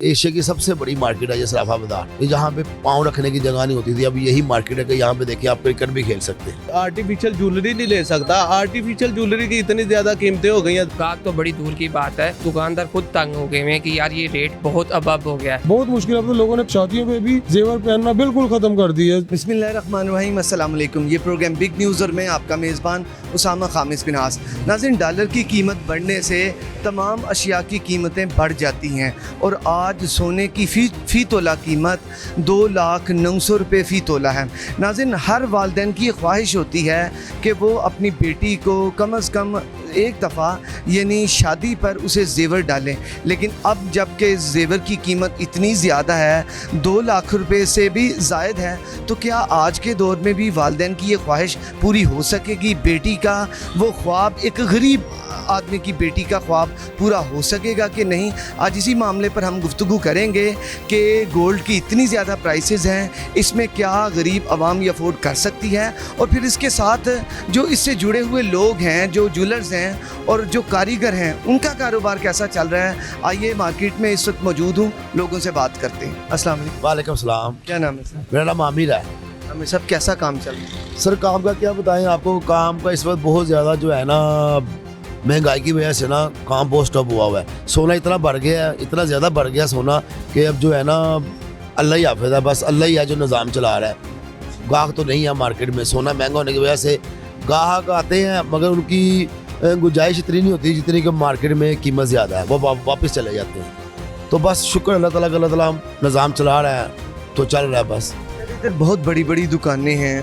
Asia की सबसे बड़ी मार्केट है ये सराफा बाजार। जहाँ पे पाँव रखने की जगह नहीं होती थी, अब यही मार्केट है कि यहाँ पे देखिए आप क्रिकेट भी खेल सकते हैं। आर्टिफिशियल ज्वेलरी नहीं ले सकता, आर्टिफिशियल ज्वेलरी की इतनी ज्यादा कीमतें हो गई हैं। गाहक तो बड़ी दूर की बात है, दुकानदार खुद तंग हो गए हैं कि यार ये रेट बहुत अबब हो गया है। बहुत मुश्किल। अब तो लोगों ने शादियों पे भी जेवर पहनना बिल्कुल खत्म कर दिया। बिस्मिल्लाहिर्रहमानिर्रहीम, अस्सलाम वालेकुम। ये प्रोग्राम बिग न्यूज़ और मैं आपका मेज़बान उसामा खामिस बिनास। नाज़रीन, डॉलर की कीमत बढ़ने से तमाम अशिया की कीमतें बढ़ जाती हैं और आज सोने की फ़ी तोला कीमत 2,09,000 रुपये फ़ी तोला है। नाज़रीन, हर वालिदैन की ख्वाहिश होती है कि वो अपनी बेटी को कम से कम एक दफ़ा यानी शादी पर उसे जेवर डालें, लेकिन अब जबकि जेवर की कीमत इतनी ज़्यादा है, 2 लाख रुपए से भी ज़ायद है, तो क्या आज के दौर में भी वालिदैन की ये ख्वाहिश पूरी हो सकेगी? बेटी का वो ख्वाब, एक गरीब आदमी की बेटी का ख्वाब पूरा हो सकेगा कि नहीं? आज इसी मामले पर हम गुफ्तगू करेंगे कि गोल्ड की इतनी ज़्यादा प्राइसेस हैं, इसमें क्या गरीब आवाम ये अफोर्ड कर सकती है, और फिर इसके साथ जो इससे जुड़े हुए लोग हैं, जो ज्वेलर्स हैं और जो कारीगर हैं, उनका कारोबार कैसा चल रहा है। आइए, मार्केट में इस वक्त मौजूद हूँ, लोगों से बात करते हैं। अस्सलाम वालेकुम। वालेकुम सलाम। क्या नाम है सर? मेरा नाम आमिर है। हमें सब कैसा काम चल रहा है? सर काम का क्या बताएं आपको, काम का इस वक्त बहुत ज़्यादा जो है ना, महंगाई की वजह से ना काम बहुत स्टॉप हुआ हुआ है। सोना इतना बढ़ गया है, इतना ज़्यादा बढ़ गया सोना कि अब जो है ना अल्लाह ही हाफ़िज़ है, बस अल्लाह ही है जो निज़ाम चला रहा है। गाहक तो नहीं है मार्केट में, सोना महंगा होने की वजह से गाहक आते हैं मगर उनकी गुंजाइश इतनी नहीं होती जितनी कि मार्केट में कीमत ज़्यादा है, वो वापस चले जाते हैं। तो बस शुक्र अल्लाह ताला का, अल्लाह ताला निज़ाम चला रहा है तो चल रहा है बस। इधर बहुत बड़ी बड़ी दुकानें हैं,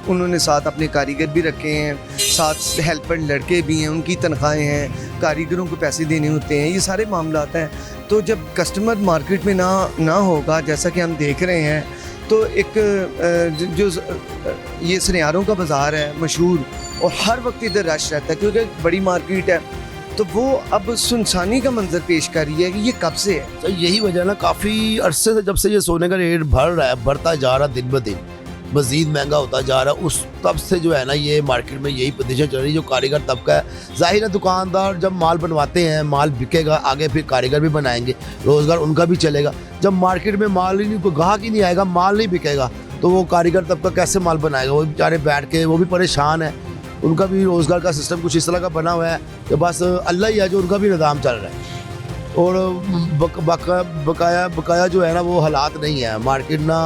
उन्होंने साथ अपने कारीगर भी रखे हैं, साथ हेल्पर लड़के भी हैं, उनकी तनख्वाहें हैं, कारीगरों को पैसे देने होते हैं, ये सारे मामलात हैं। तो जब कस्टमर मार्केट में ना होगा, जैसा कि हम देख रहे हैं, तो एक जो ये सनियारों का बाज़ार है मशहूर, और हर वक्त इधर रश रहता है क्योंकि बड़ी मार्केट है, तो वो अब सुनसानी का मंजर पेश कर रही है कि ये कब से है? तो यही वजह ना, काफ़ी अरसे से जब से ये सोने का रेट बढ़ रहा है, बढ़ता जा रहा दिन ब दिन, मज़ीद महंगा होता जा रहा है, उस तब से जो है ना ये मार्केट में यही पोजीशन चल रही है। जो कारीगर तबका है, जाहिर है दुकानदार जब माल बनवाते हैं, माल बिकेगा, आगे फिर कारीगर भी बनाएंगे, रोज़गार उनका भी चलेगा। जब मार्केट में माल ही नहीं, कोई गाहक ही नहीं आएगा, माल नहीं बिकेगा, तो वो कारीगर तबका कैसे माल बनाएगा? वो बेचारे बैठ के वो भी परेशान है, उनका भी रोज़गार का सिस्टम कुछ इस तरह का बना हुआ है कि बस अल्लाह ही है जो उनका भी निज़ाम चल रहा है। और बकाया जो है ना वो हालात नहीं है मार्केट ना,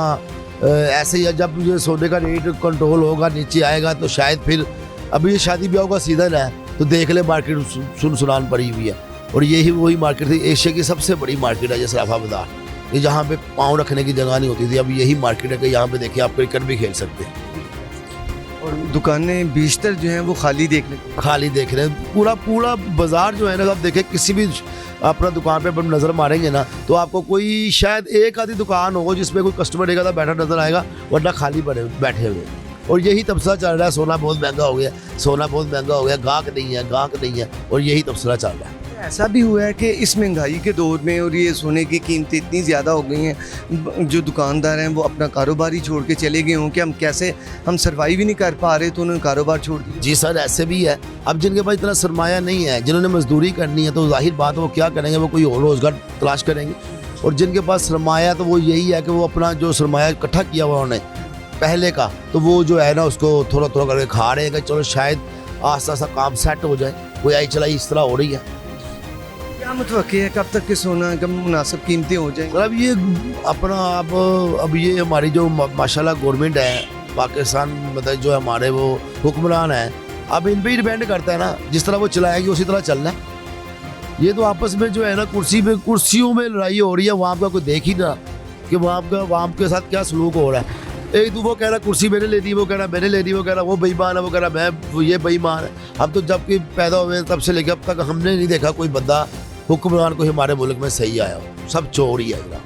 ऐसे ही है। जब ये सोने का रेट कंट्रोल होगा, नीचे आएगा, तो शायद फिर अभी ये शादी ब्याह का सीज़न है तो देख ले मार्केट सुनसान पड़ी हुई है। और यही वही मार्केट थी, एशिया की सबसे बड़ी मार्केट है ये सराफा बाजार। ये जहाँ पे पाँव रखने की जगह नहीं होती थी, अब यही मार्केट है कि यहाँ पे देखिए आप क्रिकेट भी खेल सकते हैं। और दुकानें बेशतर जो हैं वो खाली देख रहे हैं। पूरा बाज़ार जो है ना, आप देखें किसी भी अपना दुकान पे अपन नज़र मारेंगे ना, तो आपको कोई शायद एक आधी दुकान हो जिसमें कोई कस्टमर एक आधा बैठा नज़र आएगा, वरना खाली बैठे हुए। और यही तबसरा चल रहा है, सोना बहुत महंगा हो गया, सोना बहुत महंगा हो गया, गाहक नहीं है, और यही तबसरा चल रहा है। ऐसा भी हुआ है कि इस महंगाई के दौर में और ये सोने की कीमतें इतनी ज़्यादा हो गई हैं, जो दुकानदार हैं वो अपना कारोबार ही छोड़ के चले गए हों कि हम सर्वाइव ही नहीं कर पा रहे, तो उन्होंने कारोबार छोड़ दिया। जी सर, ऐसे भी है। अब जिनके पास इतना सरमाया नहीं है, जिन्होंने मजदूरी करनी है, तो जाहिर बात है वो क्या करेंगे, वो कोई और रोज़गार तलाश करेंगे। और जिनके पास सरमाया, तो वो यही है कि वो अपना जो सरमाया इकट्ठा किया हुआ उन्होंने पहले का, तो वो जो है ना उसको थोड़ा थोड़ा करके खा रहे हैं कि चलो शायद आस्ता आस्ता काम सेट हो जाए, कोई आई चलाई इस तरह हो रही है। क्या मुतवक्की है कब तक के सोना कम मुनासिब कीमतें हो जाएंगी? अब ये अपना अब ये हमारी जो माशाल्लाह गवर्नमेंट है पाकिस्तान, मतलब जो हमारे वो हुक्मरान है, अब इन पे ही डिपेंड करता है ना, जिस तरह वो चलाएंगे उसी तरह चलना है। ये तो आपस में जो है ना कुर्सियों में लड़ाई हो रही है, वहाँ का कोई देख ही ना कि वहाँ के साथ क्या सलूक हो रहा है। एक वो कह रहा कुर्सी मैंने ले दी, वो कह रहा मैंने ले दी, वो कह रहा वो बेईमान है, वो कह रहा मैं ये बेईमान है। अब तो जब कि पैदा हुए तब से लेकर अब तक हमने नहीं देखा कोई बंदा हुक्मरान को हमारे मुल्क में सही आया हो, सब चोर ही आएगा।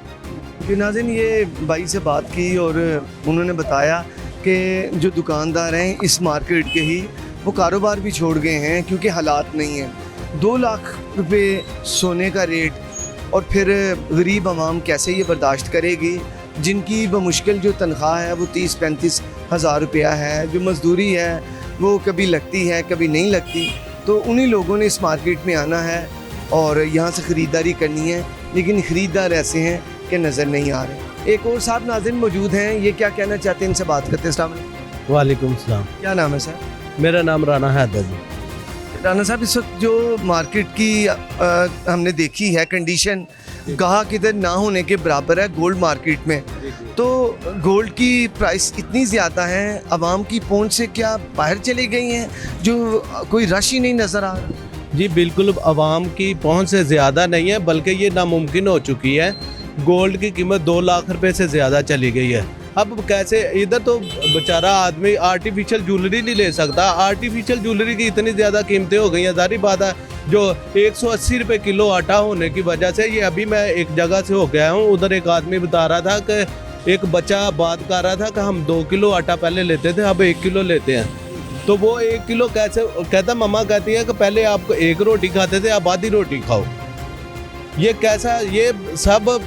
नाज़रीन, ये भाई से बात की और उन्होंने बताया कि जो दुकानदार हैं इस मार्केट के ही, वो कारोबार भी छोड़ गए हैं क्योंकि हालात नहीं हैं। 2 लाख रुपए सोने का रेट, और फिर गरीब आवाम कैसे ये बर्दाश्त करेगी, जिनकी बमुश्किल जो तनख्वाह है वो 30-35 हज़ार रुपया है, जो मज़दूरी है वो कभी लगती है कभी नहीं लगती। तो उन्हीं लोगों ने इस मार्केट में आना है और यहाँ से ख़रीदारी करनी है। लेकिन ख़रीदार ऐसे हैं कि नज़र नहीं आ रहे। एक और साहब नाज़रीन मौजूद हैं, ये क्या कहना चाहते हैं, इनसे बात करते हैं। अस्सलाम वालेकुम। वालेकुम सलाम। क्या नाम है सर? मेरा नाम राना हैदर जी। राना साहब, इस वक्त जो मार्केट की हमने देखी है कंडीशन, गाहक इधर ना होने के बराबर है गोल्ड मार्केट में। तो गोल्ड की प्राइस इतनी ज़्यादा है, आवाम की पहुंच से क्या बाहर चली गई हैं, जो कोई रश ही नहीं नज़र आ रहा? जी बिल्कुल, आवाम की पहुंच से ज़्यादा नहीं है, बल्कि ये नामुमकिन हो चुकी है। गोल्ड की कीमत 2 लाख रुपए से ज़्यादा चली गई है। अब कैसे, इधर तो बेचारा आदमी आर्टिफिशियल ज्वेलरी नहीं ले सकता। आर्टिफिशियल ज्वेलरी की इतनी ज़्यादा कीमतें हो गई हैं, जारी बात है। जो 180 रुपये किलो आटा होने की वजह से, ये अभी मैं एक जगह से हो गया हूँ, उधर एक आदमी बता रहा था कि एक बच्चा बात कर रहा था कि हम 2 किलो आटा पहले लेते थे, अब 1 किलो लेते हैं। तो वो 1 किलो कैसे, कहता मम्मा कहती है कि पहले आप 1 रोटी खाते थे, अब आधी रोटी खाओ। ये कैसा, ये सब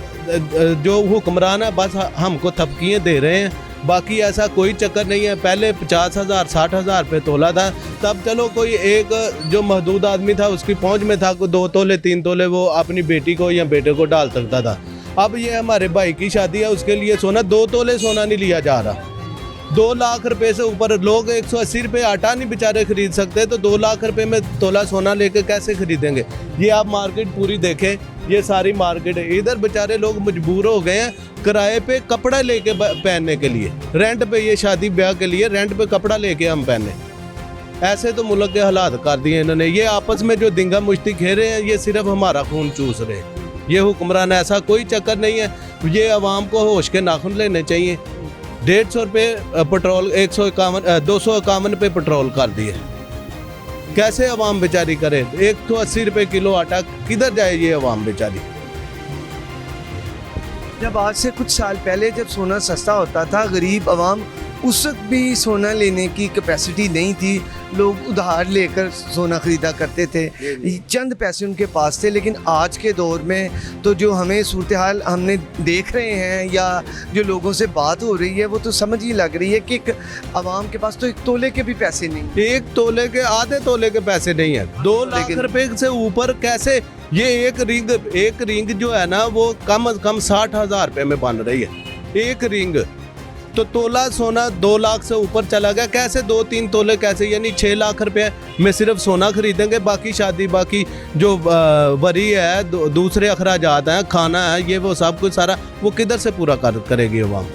जो हुक्मरान है बस हमको थपकियाँ दे रहे हैं, बाकी ऐसा कोई चक्कर नहीं है। पहले 50,000 60,000 रुपये तोला था, तब चलो कोई एक जो महदूद आदमी था उसकी पहुंच में था, कोई 2 तोले 3 तोले वो अपनी बेटी को या बेटे को डाल सकता था। अब ये हमारे भाई की शादी है, उसके लिए सोना 2 तोले सोना नहीं लिया जा रहा। 2 लाख रुपए से ऊपर लोग 180 रुपये आटा नहीं बेचारे खरीद सकते, तो 2 लाख रुपए में तोला सोना लेके कैसे खरीदेंगे? ये आप मार्केट पूरी देखें, ये सारी मार्केट है, इधर बेचारे लोग मजबूर हो गए हैं किराए पे कपड़ा लेके पहनने के लिए, रेंट पे, ये शादी ब्याह के लिए रेंट पे कपड़ा लेके हम पहने। ऐसे तो मुल्क के हालात कर दिए इन्होंने। ये आपस में जो दिंगा मुश्ती खेल रहे हैं, ये सिर्फ हमारा खून चूस रहे हैं। ये हुक्मरान, ऐसा कोई चक्कर नहीं है। ये आवाम को होश के नाखून लेने चाहिए। 150 रुपये पेट्रोल, 251 पे पेट्रोल कर दिए, कैसे आवाम बेचारी करे? 180 रुपये किलो आटा किधर जाए ये आवाम बेचारी? जब आज से कुछ साल पहले जब सोना सस्ता होता था, गरीब आवाम उस वक्त भी सोना लेने की कैपेसिटी नहीं थी, लोग उधार लेकर सोना ख़रीदा करते थे, चंद पैसे उनके पास थे। लेकिन आज के दौर में तो जो हमें सूरत हाल हमने देख रहे हैं या जो लोगों से बात हो रही है, वो तो समझ ही लग रही है कि एक आवाम के पास तो 1 तोले के भी पैसे नहीं, 1 तोले के, आधे तोले के पैसे नहीं है। 2 लाख रुपए से ऊपर कैसे? ये एक रिंग जो है ना, वो कम से कम 60,000 रुपये में बन रही है एक रिंग। तो तोला सोना 2 लाख से ऊपर चला गया, कैसे 2-3 तोले कैसे? यानी 6 लाख रुपए में सिर्फ सोना खरीदेंगे, बाकी शादी, बाकी जो वरी है, दूसरे अखराजात हैं, खाना है, ये वो सब कुछ सारा वो किधर से पूरा करेगी आवाम?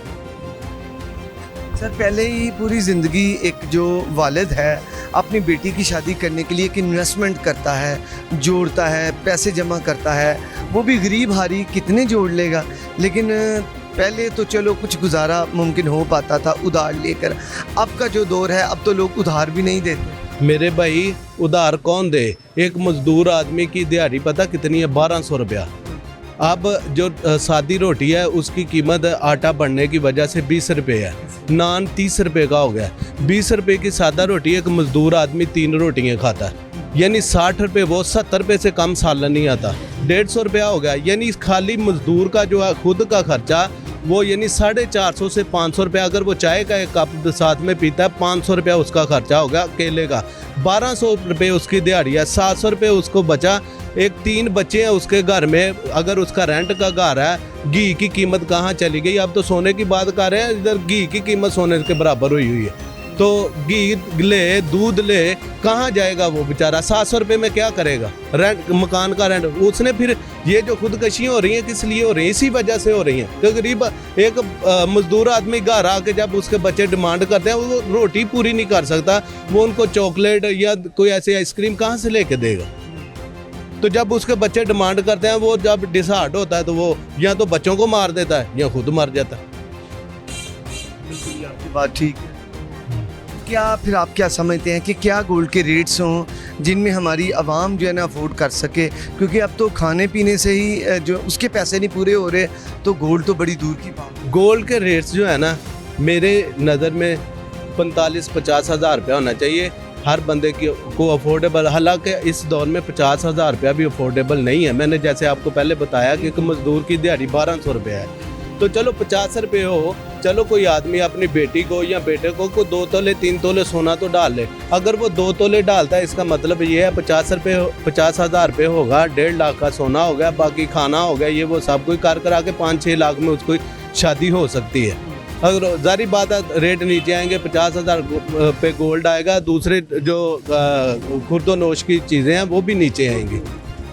सर, पहले ही पूरी ज़िंदगी एक जो वालिद है अपनी बेटी की शादी करने के लिए एक इन्वेस्टमेंट करता है, जोड़ता है, पैसे जमा करता है, वो भी गरीब हारी कितने जोड़ लेगा। लेकिन पहले तो चलो कुछ गुजारा मुमकिन हो पाता था उधार लेकर, अब का जो दौर है, अब तो लोग उधार भी नहीं देते। मेरे भाई, उधार कौन दे? एक मजदूर आदमी की दिहाड़ी पता कितनी है? 1200 रुपया। अब जो सादी रोटी है उसकी कीमत आटा बढ़ने की वजह से 20 रुपये है, नान 30 रुपये का हो गया। 20 रुपये की सादा रोटी एक मजदूर आदमी 3 रोटियाँ खाता है, यानी 60 रुपये, वो 70 रुपये से कम सालन नहीं आता। 150 रुपया हो गया, यानी खाली मजदूर का जो है खुद का खर्चा वो यानी 450 से 500 रुपया। अगर वो चाय का एक कप साथ में पीता है, 500 रुपया उसका खर्चा हो गया केले का। 1200 रुपये उसकी दिहाड़ी है, 700 रुपये उसको बचा। एक 3 बच्चे हैं उसके घर में, अगर उसका रेंट का घर है, घी की कीमत कहाँ चली गई? अब तो सोने की बात कर रहे हैं, इधर घी की कीमत सोने के बराबर हुई है। तो घी ले, दूध ले, कहाँ जाएगा वो बेचारा? 700 रुपये में क्या करेगा? रेंट, मकान का रेंट उसने। फिर ये जो खुदकशियाँ हो रही हैं किस लिए हो रही हैं? इसी वजह से हो रही हैं कि गरीब एक मजदूर आदमी घर आके जब उसके बच्चे डिमांड करते हैं, वो रोटी पूरी नहीं कर सकता, वो उनको चॉकलेट या कोई ऐसी आइसक्रीम कहाँ से लेके देगा? तो जब उसके बच्चे डिमांड करते हैं, वो जब डिसहार्ट होता है तो वो या तो बच्चों को मार देता है या खुद मर जाता है। आपकी बात ठीक है। क्या फिर आप क्या समझते हैं कि क्या गोल्ड के रेट्स हों जिनमें हमारी आवाम जो है ना अफोर्ड कर सके? क्योंकि अब तो खाने पीने से ही जो उसके पैसे नहीं पूरे हो रहे, तो गोल्ड तो बड़ी दूर की बात। गोल्ड के रेट्स जो है ना, मेरे नज़र में 45-50 हज़ार रुपया होना चाहिए हर बंदे को अफोर्डेबल। हालांकि इस दौर में 50,000 रुपया भी अफोर्डेबल नहीं है। मैंने जैसे आपको पहले बताया कि एक मज़दूर की दिहाड़ी 1200 रुपया है, तो चलो 50 रुपये हो, चलो कोई आदमी अपनी बेटी को या बेटे को 2 तोले 3 तोले सोना तो डाल ले। अगर वो 2 तोले डालता है, इसका मतलब ये है 50,000 रुपये होगा, 1.5 लाख का सोना हो गया, बाकी खाना हो गया, ये वो सब कुछ कर करा के 5-6 लाख में उसको शादी हो सकती है। अगर जारी बात है रेट नीचे आएंगे, 50,000 पे गोल्ड आएगा, दूसरे जो खुर्दोनोश की चीज़ें हैं वो भी नीचे आएंगी।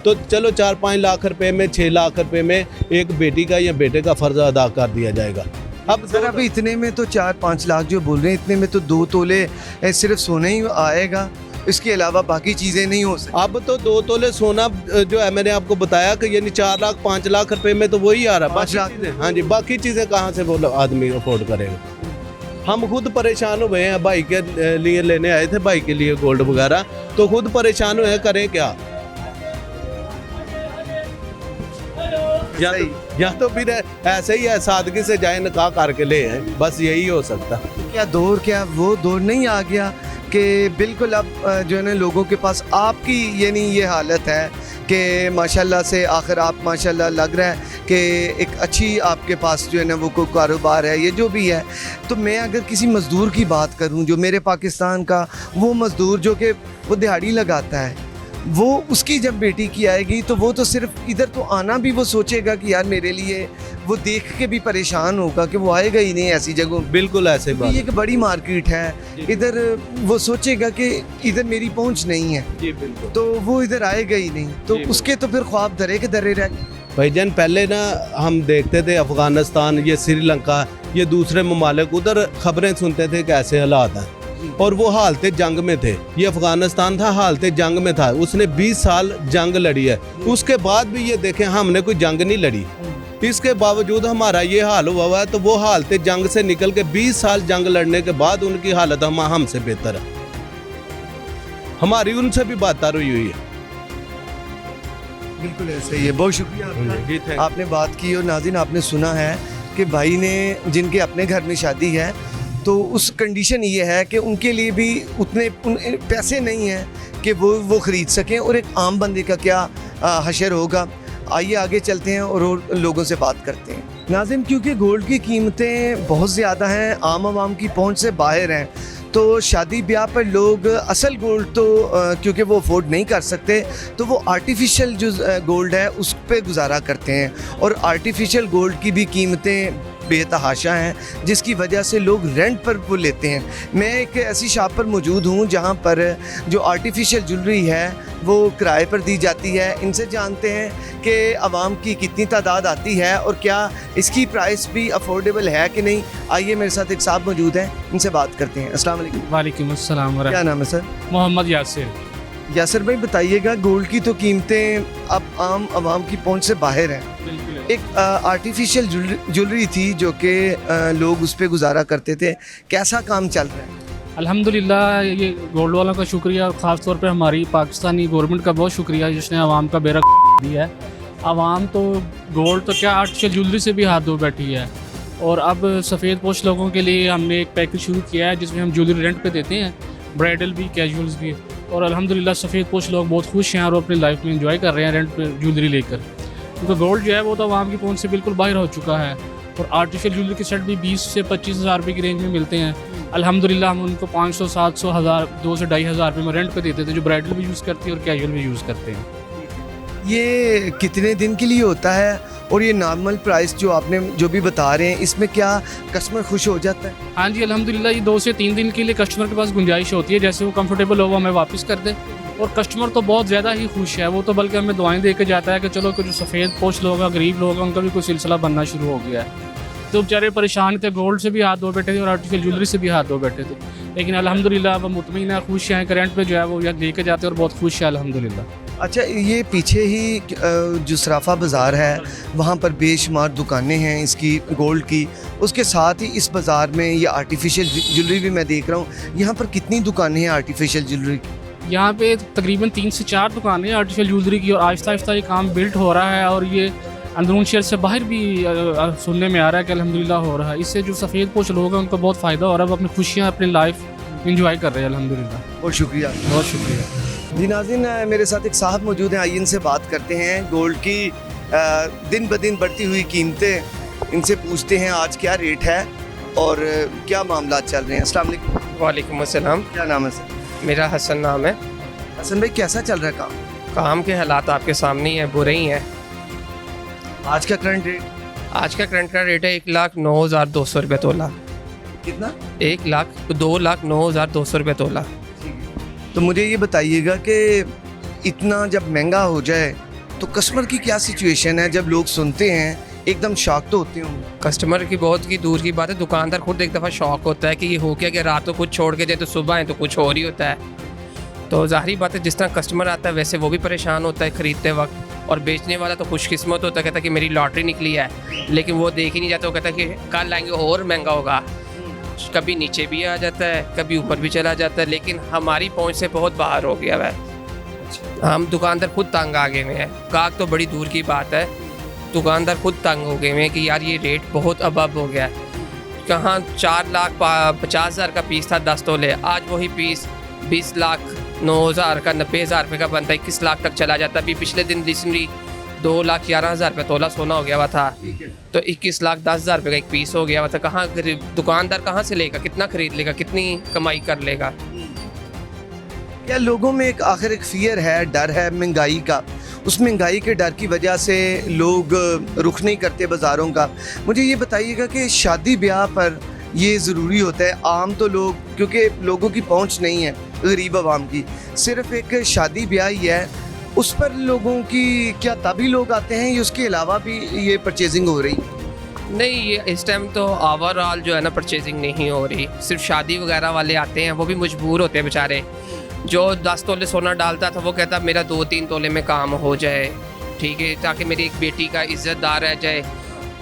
तो चलो 4-5 लाख रुपए में, 6 लाख रुपए में एक बेटी का या बेटे का फ़र्ज अदा कर दिया जाएगा। अब सर अभी इतने में तो 4-5 लाख जो बोल रहे हैं, इतने में तो 2 तोले सिर्फ सोना ही आएगा, इसके अलावा बाकी चीज़ें नहीं हो सकती। अब तो 2 तोले सोना जो है, मैंने आपको बताया कि यानी 4 लाख 5 लाख रुपए में तो वही आ रहा है। 5 लाख। हाँ जी, बाकी चीज़ें कहाँ से वो आदमी अफोर्ड करेगा। हम खुद परेशान हुए हैं, भाई के लिए लेने आए थे, भाई के लिए गोल्ड वगैरह, तो खुद परेशान हुए हैं, करें क्या। या तो फिर ऐसे ही है, सादगी से जाए निकाह करके ले आए, बस यही हो सकता। क्या दौर, क्या वो दौर नहीं आ गया कि बिल्कुल अब जो है ना लोगों के पास आपकी यानी ये हालत है कि माशाल्लाह से आखिर आप माशाल्लाह लग रहा है कि एक अच्छी आपके पास जो है ना वो कोई कारोबार है, ये जो भी है। तो मैं अगर किसी मज़दूर की बात करूं, जो मेरे पाकिस्तान का वो मज़दूर जो कि वो दिहाड़ी लगाता है, वो उसकी जब बेटी की आएगी तो वो तो सिर्फ इधर तो आना भी वो सोचेगा कि यार मेरे लिए, वो देख के भी परेशान होगा कि वो आएगा ही नहीं ऐसी जगह। बिल्कुल ऐसे बात। ये एक बड़ी मार्केट है, इधर वो सोचेगा कि इधर मेरी पहुंच नहीं है, जी बिल्कुल, तो वो इधर आएगा ही नहीं, तो जी, उसके तो फिर ख्वाब धरे के धरे रह गए। भाईजान पहले ना हम देखते थे अफ़गानिस्तान, ये श्रीलंका, ये दूसरे ममालिक, उधर खबरें सुनते थे कैसे हालात हैं, और वो हालत जंग में थे। ये अफ़गानिस्तान था, हालत जंग में था, उसने 20 साल जंग लड़ी है, उसके बाद भी ये देखें हमने कोई जंग नहीं लड़ी, इसके बावजूद हमारा ये हाल हुआ है। तो वो हालत जंग से निकल के 20 साल जंग लड़ने के बाद उनकी हालत हमसे बेहतर है, हमारी उनसे भी बदतर हुई है। बिल्कुल ऐसे ही है। बहुत शुक्रिया जी, आपका, आपने बात की। और नाज़रीन आपने सुना है कि भाई ने, जिनके अपने घर में शादी है, तो उस कंडीशन ये है कि उनके लिए भी उतने पैसे नहीं हैं कि वो ख़रीद सकें, और एक आम बंदे का क्या हशर होगा। आइए आगे चलते हैं और लोगों से बात करते हैं। नाज़रीन, क्योंकि गोल्ड की कीमतें बहुत ज़्यादा हैं, आम आवाम की पहुंच से बाहर हैं, तो शादी ब्याह पर लोग असल गोल्ड तो क्योंकि वो अफोर्ड नहीं कर सकते, तो वो आर्टिफिशियल जो गोल्ड है उस पर गुजारा करते हैं। और आर्टिफिशियल गोल्ड की भी कीमतें बेतहाशा हैं, जिसकी वजह से लोग रेंट पर वो लेते हैं। मैं एक ऐसी शॉप पर मौजूद हूँ जहाँ पर जो आर्टिफिशियल ज्वेलरी है वो किराए पर दी जाती है। इनसे जानते हैं कि आवाम की कितनी तादाद आती है और क्या इसकी प्राइस भी अफोर्डेबल है कि नहीं। आइए, मेरे साथ एक साहब मौजूद हैं, इनसे बात करते हैं। अस्सलाम वालेकुम। वालेकुम अस्सलाम। क्या नाम है सर? मोहम्मद यासिर। यासिर भाई, बताइएगा, गोल्ड की तो कीमतें अब आम आवाम की पहुंच से बाहर हैं। एक आर्टिफिशियल ज्वेलरी थी जो कि लोग उस पर गुजारा करते थे, कैसा काम चल रहा है? अल्हम्दुलिल्लाह, ये गोल्ड वालों का शुक्रिया, और ख़ास तौर पे हमारी पाकिस्तानी गवर्नमेंट का बहुत शुक्रिया जिसने आवाम का बेड़ा दिया है। आवाम तो गोल्ड तो क्या आर्टिफिशियल ज्वेलरी से भी हाथ धो बैठी है। और अब सफ़ेद पोश लोगों के लिए हमने एक पैकेज शुरू किया है जिसमें हम ज्वेलरी रेंट पे देते हैं, ब्राइडल भी, कैजुअल्स भी। और अल्हम्दुलिल्लाह सफ़ेद पोश लोग बहुत खुश हैं और अपनी लाइफ में एंजॉय कर रहे हैं रेंट पे ज्वेलरी लेकर, क्योंकि गोल्ड जो है वो तो आवाम की पहुंच से बिल्कुल बाहर हो चुका है। और आर्टिफिशियल ज्वेलरी के सेट भी 20 से 25 हज़ार रुपये की रेंज में मिलते हैं। अल्हम्दुलिल्लाह हम उनको 500, 700, 1000, 2 से 2,500 रुपये में रेंट पे देते थे, जो ब्राइडल भी यूज़ करती है और कैजुअल भी यूज़ करते हैं। ये कितने दिन के लिए होता है? और ये नॉर्मल प्राइस जो आपने जो भी बता रहे हैं, इसमें क्या कस्टमर खुश हो जाता है? हाँ जी, अल्हम्दुलिल्लाह, ये 2 से 3 दिन के लिए कस्टमर के पास गुंजाइश होती है, जैसे वो कंफर्टेबल हो वो हमें वापस कर दे। और कस्टमर तो बहुत ज़्यादा ही खुश है, वो तो बल्कि हमें दुआएं दे के जाता है कि चलो जो सफ़ेद पोश लोग हैं, गरीब लोग हैं, उनका भी कोई सिलसिला बनना शुरू हो गया है। तो बेचारे परेशान थे, गोल्ड से भी हाथ धो बैठे थे और आर्टिफिशियल ज्वेलरी से भी हाथ धो बैठे थे, लेकिन अल्हम्दुलिल्लाह अब मुतमईन है, खुश हैं, करेंट पे जो है वो यहाँ लेके जाते हैं और बहुत खुश है अल्हम्दुलिल्लाह। अच्छा, ये पीछे ही जो सराफा बाज़ार है वहाँ पर बेशुमार दुकानें हैं इसकी गोल्ड की, उसके साथ ही इस बाज़ार में ये आर्टिफिशियल ज्वेलरी भी मैं देख रहा हूँ। यहाँ पर कितनी दुकानें हैं आर्टिफिशियल ज्वेलरी की? यहाँ पे तकरीबन 3 से 4 दुकानें हैं आर्टिफिशियल ज्वेलरी की, और आहिस्ता आहिस्ता ये काम बिल्ड हो रहा है। और ये अंदरून शहर से बाहर भी सुनने में आ रहा है कि अल्हम्दुलिल्लाह हो रहा है। इससे जो सफ़ेद पोश लोग हैं उनको बहुत फ़ायदा हो रहा है, वो अपनी खुशियाँ, अपनी लाइफ इंजॉय कर रहे हैं अल्हम्दुलिल्लाह। बहुत शुक्रिया, बहुत शुक्रिया जी। नाज़रीन, मेरे साथ एक साहब मौजूद हैं, आइए इनसे बात करते हैं। गोल्ड की दिन ब दिन बढ़ती हुई कीमतें, इनसे पूछते हैं आज क्या रेट है और क्या मामला चल रहे हैं। अस्सलाम वालेकुम। वालेकुम अस्सलाम। क्या नाम है सर? मेरा हसन नाम है। हसन भाई कैसा चल रहा है काम? काम के हालात आपके सामने ही हैं, बुरे ही हैं। आज का करंट रेट आज का करंट का रेट है 1,09,200 रुपये तोला। कितना? 1,02,09,200 रुपये तोला। तो मुझे ये बताइएगा कि इतना जब महंगा हो जाए तो कस्टमर की क्या सिचुएशन है? जब लोग सुनते हैं एकदम शॉक तो होते होंगे। कस्टमर की बहुत की दूर की बात है, दुकानदार खुद एक दफ़ा शौक होता है कि ये हो क्या कि रात को कुछ छोड़ के जाए तो सुबह है तो कुछ और ही होता है। तो ज़ाहिरी बात है जिस तरह कस्टमर आता है वैसे वो भी परेशान होता है ख़रीदते वक्त, और बेचने वाला तो खुशकिस्मत होता है, कहता है कि मेरी लॉटरी निकली है, लेकिन वो देख ही नहीं जाता। वो कहता है कि कल आएंगे और महंगा होगा। कभी नीचे भी आ जाता है, कभी ऊपर भी चला जाता है, लेकिन हमारी पहुंच से बहुत बाहर हो गया है। हम दुकानदार खुद तंग आ गए हुए हैं। गाहक तो बड़ी दूर की बात है, दुकानदार खुद तंग हो गए हुए हैं कि यार ये रेट बहुत अबब हो गया है। कहाँ 4,50,000 का पीस था 10 तोले, आज वही पीस 20,09,000 का 90,000 रुपये का बनता है, 21 लाख तक चला जाता है। अभी पिछले दिन रिसेंटली 2,11,000 रुपये तोला सोना हो गया हुआ था, तो 21,10,000 रुपये का एक पीस हो गया हुआ था। कहाँ दुकानदार कहाँ से लेगा, कितना खरीद लेगा, कितनी कमाई कर लेगा? क्या लोगों में एक आखिर एक फियर है, डर है महंगाई का? उस महंगाई के डर की वजह से लोग रुख नहीं करते बाज़ारों का। मुझे ये बताइएगा कि शादी ब्याह पर ये ज़रूरी होता है। आम तो लोग, क्योंकि लोगों की पहुंच नहीं है गरीब आवाम की, सिर्फ एक शादी ब्याह ही है, उस पर लोगों की क्या तभी लोग आते हैं या उसके अलावा भी ये परचेजिंग हो रही? नहीं, ये इस टाइम तो ओवरऑल जो है ना परचेजिंग नहीं हो रही। सिर्फ शादी वगैरह वाले आते हैं, वो भी मजबूर होते हैं बेचारे। जो 10 तोले सोना डालता था वो कहता मेरा 2-3 तोले में काम हो जाए, ठीक है, ताकि मेरी एक बेटी का इज्जतदार रह जाए।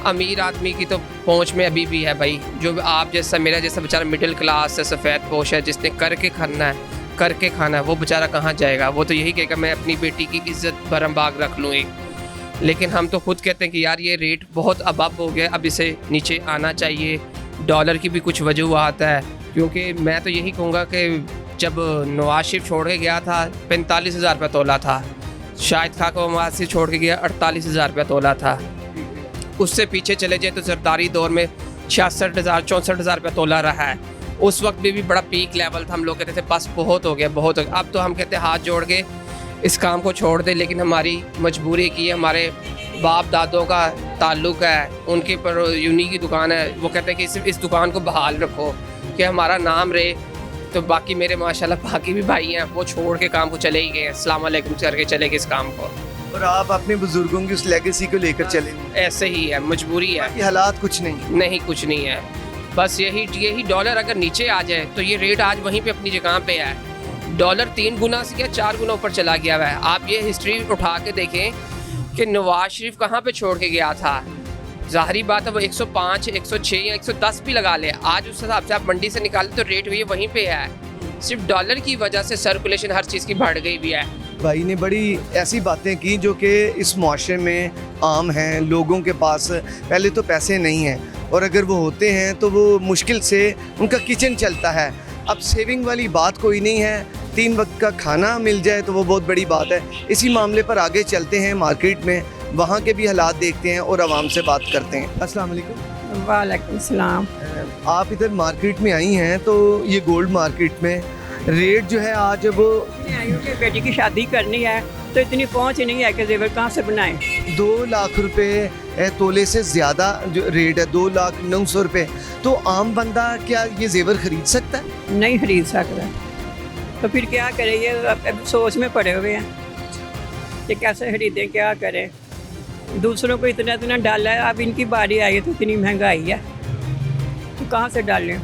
अमीर आदमी की तो पहुंच में अभी भी है भाई, जो आप जैसा मेरा जैसा बेचारा मिडिल क्लास है, सफ़ेद पोश है, जिसने करके खाना है, वो बेचारा कहाँ जाएगा? वो तो यही कहेगा मैं अपनी बेटी की इज्जत बरमबाग रख लूँ एक। लेकिन हम तो खुद कहते हैं कि यार ये रेट बहुत अबब हो गया, अब इसे नीचे आना चाहिए। डॉलर की भी कुछ वजूहत है, क्योंकि मैं तो यही कहूँगा कि जब नवाज शरीफ छोड़ के गया था 45,000 रुपये तोला था, शाहिद खान को वहाँ से छोड़ के गया 48,000 रुपये तोला था। उससे पीछे चले जाए तो जरदारी दौर में 66,000-64,000 रुपये तोला रहा है। उस वक्त भी बड़ा पीक लेवल था, हम लोग कहते थे बस बहुत हो गया, बहुत हो गया। अब तो हम कहते हैं हाथ जोड़ के इस काम को छोड़ दे, लेकिन हमारी मजबूरी की है, हमारे बाप दादों का ताल्लुक़ है, उनके पर यूनी की दुकान है, वो कहते हैं कि सिर्फ इस दुकान को बहाल रखो कि हमारा नाम रहे। तो बाकी मेरे माशाल्लाह बाकी भी भाई हैं, वो छोड़ के काम को चले ही गए, अस्सलाम वालेकुम करके चले गए इस काम को। और आप अपने बुजुर्गों की उस लेगेसी को लेकर चले? ऐसे ही है, मजबूरी है। ये हालात कुछ नहीं कुछ नहीं है, बस यही डॉलर अगर नीचे आ जाए तो ये रेट आज वहीं पे अपनी जगह पे है। डॉलर 3 गुना से क्या 4 गुना ऊपर चला गया हुआ है। आप ये हिस्ट्री उठा के देखें कि नवाज शरीफ कहाँ पे छोड़ के गया था। ज़ाहिरी बात है वो 105, 106 या 110 भी लगा ले, आज उस हिसाब से आप मंडी से निकालें तो रेट भी वहीं पे है। सिर्फ डॉलर की वजह से सर्कुलेशन हर चीज़ की बढ़ गई भी है। भाई ने बड़ी ऐसी बातें की जो कि इस मुआशरे में आम हैं। लोगों के पास पहले तो पैसे नहीं हैं, और अगर वो होते हैं तो वो मुश्किल से उनका किचन चलता है। अब सेविंग वाली बात कोई नहीं है, 3 वक्त का खाना मिल जाए तो वो बहुत बड़ी बात है। इसी मामले पर आगे चलते हैं मार्केट में, वहाँ के भी हालात देखते हैं और आवाम से बात करते हैं। अस्सलाम वालेकुम। वालेकुम सलाम। आप इधर मार्केट में आई हैं, तो ये गोल्ड मार्केट में रेट जो है आज वो बेटी की शादी करनी है तो इतनी पहुंच ही नहीं है कि जेवर कहाँ से बनाएं। 2 लाख रुपए तोले से ज़्यादा जो रेट है, 2,09,000 रुपये। तो आम बंदा क्या ये जेवर खरीद सकता है? नहीं खरीद सकता, तो फिर क्या करें? ये अब सोच में पड़े हुए हैं कि कैसे खरीदें, क्या करें। दूसरों को इतना इतना डाला है, अब इनकी बारी आई है तो इतनी महंगाई है तो कहाँ से डालें?